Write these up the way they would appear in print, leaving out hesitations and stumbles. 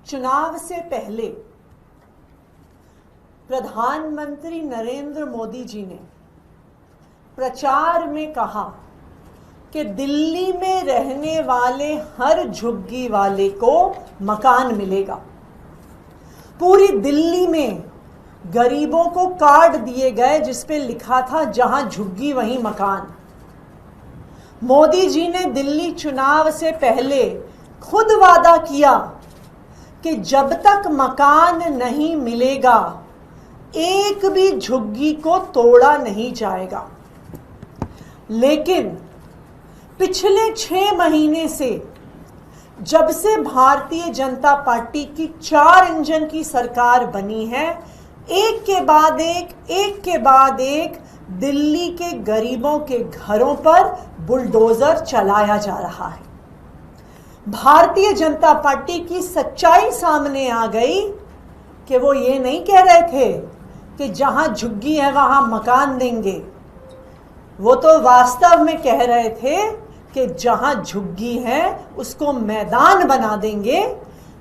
चुनाव से पहले प्रधानमंत्री नरेंद्र मोदी जी ने प्रचार में कहा कि दिल्ली में रहने वाले हर झुग्गी वाले को मकान मिलेगा। पूरी दिल्ली में गरीबों को कार्ड दिए गए जिस पे लिखा था जहां झुग्गी वहीं मकान। मोदी जी ने दिल्ली चुनाव से पहले खुद वादा किया कि जब तक मकान नहीं मिलेगा एक भी झुग्गी को तोड़ा नहीं जाएगा। लेकिन पिछले 6 महीने से जब से भारतीय जनता पार्टी की 4 इंजन की सरकार बनी है, एक के बाद एक दिल्ली के गरीबों के घरों पर बुलडोजर चलाया जा रहा है। भारतीय जनता पार्टी की सच्चाई सामने आ गई कि वो ये नहीं कह रहे थे कि जहां झुग्गी है वहां मकान देंगे। वो तो वास्तव में कह रहे थे कि जहां झुग्गी है उसको मैदान बना देंगे।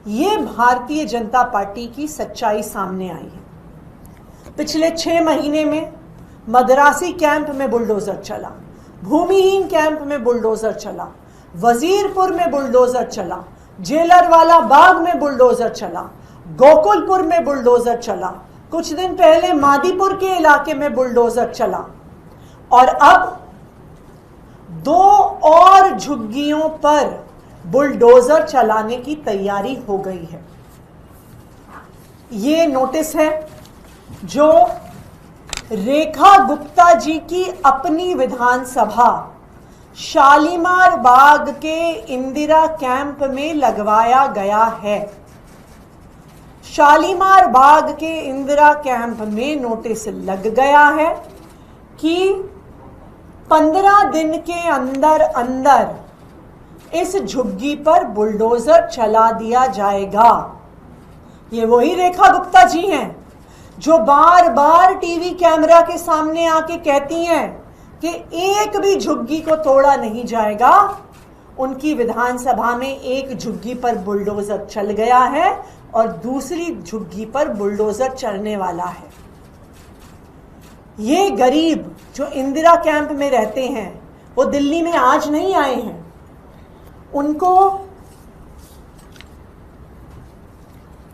ये भारतीय जनता पार्टी की सच्चाई सामने आई है। पिछले 6 महीने में मद्रासी कैंप में बुलडोजर चला, भूमिहीन कैंप में बुलडोजर चला, वजीरपुर में बुलडोजर चला, जेलरवाला बाग में बुलडोजर चला, गोकुलपुर में बुलडोजर चला, कुछ दिन पहले मादीपुर के इलाके में बुलडोजर चला और अब 2 और झुग्गियों पर बुलडोजर चलाने की तैयारी हो गई है। ये नोटिस है जो रेखा गुप्ता जी की अपनी विधानसभा शालीमार बाग के इंदिरा कैंप में लगवाया गया है। शालीमार बाग के इंदिरा कैंप में नोटिस लग गया है कि 15 दिन के अंदर अंदर इस झुग्गी पर बुलडोजर चला दिया जाएगा। ये वही रेखा गुप्ता जी हैं जो बार बार टीवी कैमरा के सामने आके कहती हैं कि एक भी झुग्गी को तोड़ा नहीं जाएगा। उनकी विधानसभा में एक झुग्गी पर बुलडोजर चल गया है और दूसरी झुग्गी पर बुलडोजर चलने वाला है। ये गरीब जो इंदिरा कैंप में रहते हैं वो दिल्ली में आज नहीं आए हैं। उनको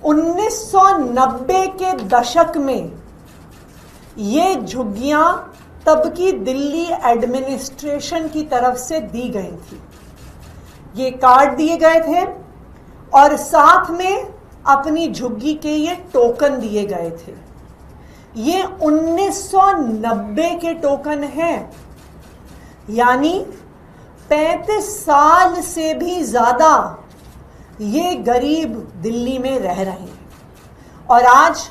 1990 के दशक में ये झुग्गियां तब की दिल्ली एडमिनिस्ट्रेशन की तरफ से दी गई थी। ये कार्ड दिए गए थे और साथ में अपनी झुग्गी के ये टोकन दिए गए थे। ये 1990 के टोकन हैं, यानी 35 साल से भी ज्यादा ये गरीब दिल्ली में रह रहे हैं। और आज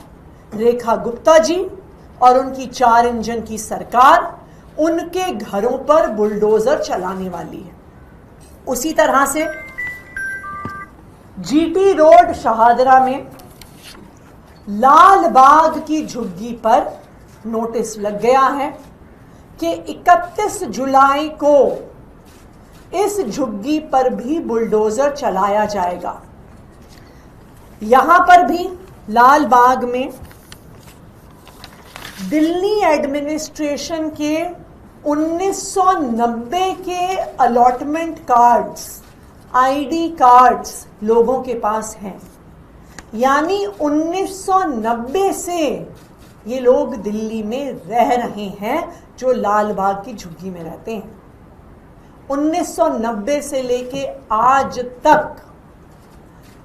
रेखा गुप्ता जी और उनकी 4 इंजन की सरकार उनके घरों पर बुलडोजर चलाने वाली है। उसी तरह से जीटी रोड शहादरा में लाल बाग की झुग्गी पर नोटिस लग गया है कि 31 जुलाई को इस झुग्गी पर भी बुलडोजर चलाया जाएगा। यहां पर भी लाल बाग में दिल्ली एडमिनिस्ट्रेशन के 1990 के अलॉटमेंट कार्ड्स, आईडी कार्ड्स लोगों के पास हैं। यानी 1990 से ये लोग दिल्ली में रह रहे हैं जो लाल बाग की झुग्गी में रहते हैं। 1990 से लेके आज तक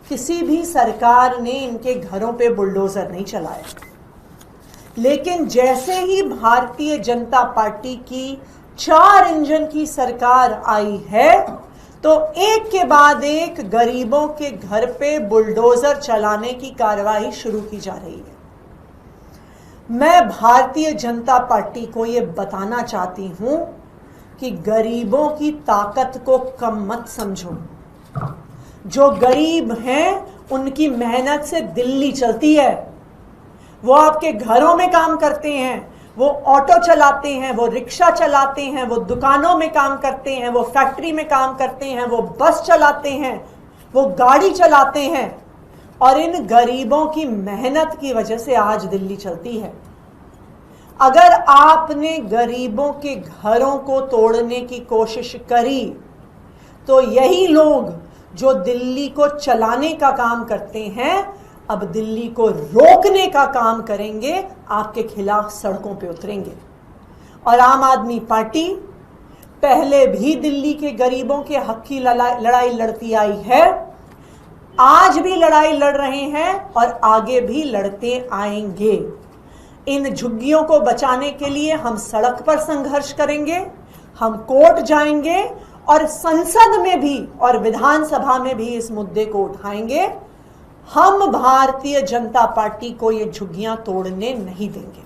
किसी भी सरकार ने इनके घरों पे बुलडोजर नहीं चलाया। लेकिन जैसे ही भारतीय जनता पार्टी की 4 इंजन की सरकार आई है तो एक के बाद एक गरीबों के घर पे बुलडोजर चलाने की कार्रवाई शुरू की जा रही है। मैं भारतीय जनता पार्टी को ये बताना चाहती हूं कि गरीबों की ताकत को कम मत समझो। जो गरीब हैं उनकी मेहनत से दिल्ली चलती है। वो आपके घरों में काम करते हैं, वो ऑटो चलाते हैं, वो रिक्शा चलाते हैं, वो दुकानों में काम करते हैं, वो फैक्ट्री में काम करते हैं, वो बस चलाते हैं, वो गाड़ी चलाते हैं। और इन गरीबों की मेहनत की वजह से आज दिल्ली चलती है। अगर आपने गरीबों के घरों को तोड़ने की कोशिश करी तो यही लोग जो दिल्ली को चलाने का काम करते हैं अब दिल्ली को रोकने का काम करेंगे, आपके खिलाफ सड़कों पे उतरेंगे। और आम आदमी पार्टी पहले भी दिल्ली के गरीबों के हक की लड़ाई लड़ती आई है, आज भी लड़ाई लड़ रहे हैं और आगे भी लड़ते आएंगे। इन झुग्गियों को बचाने के लिए हम सड़क पर संघर्ष करेंगे, हम कोर्ट जाएंगे और संसद में भी और विधानसभा में भी इस मुद्दे को उठाएंगे। हम भारतीय जनता पार्टी को ये झुग्गियां तोड़ने नहीं देंगे।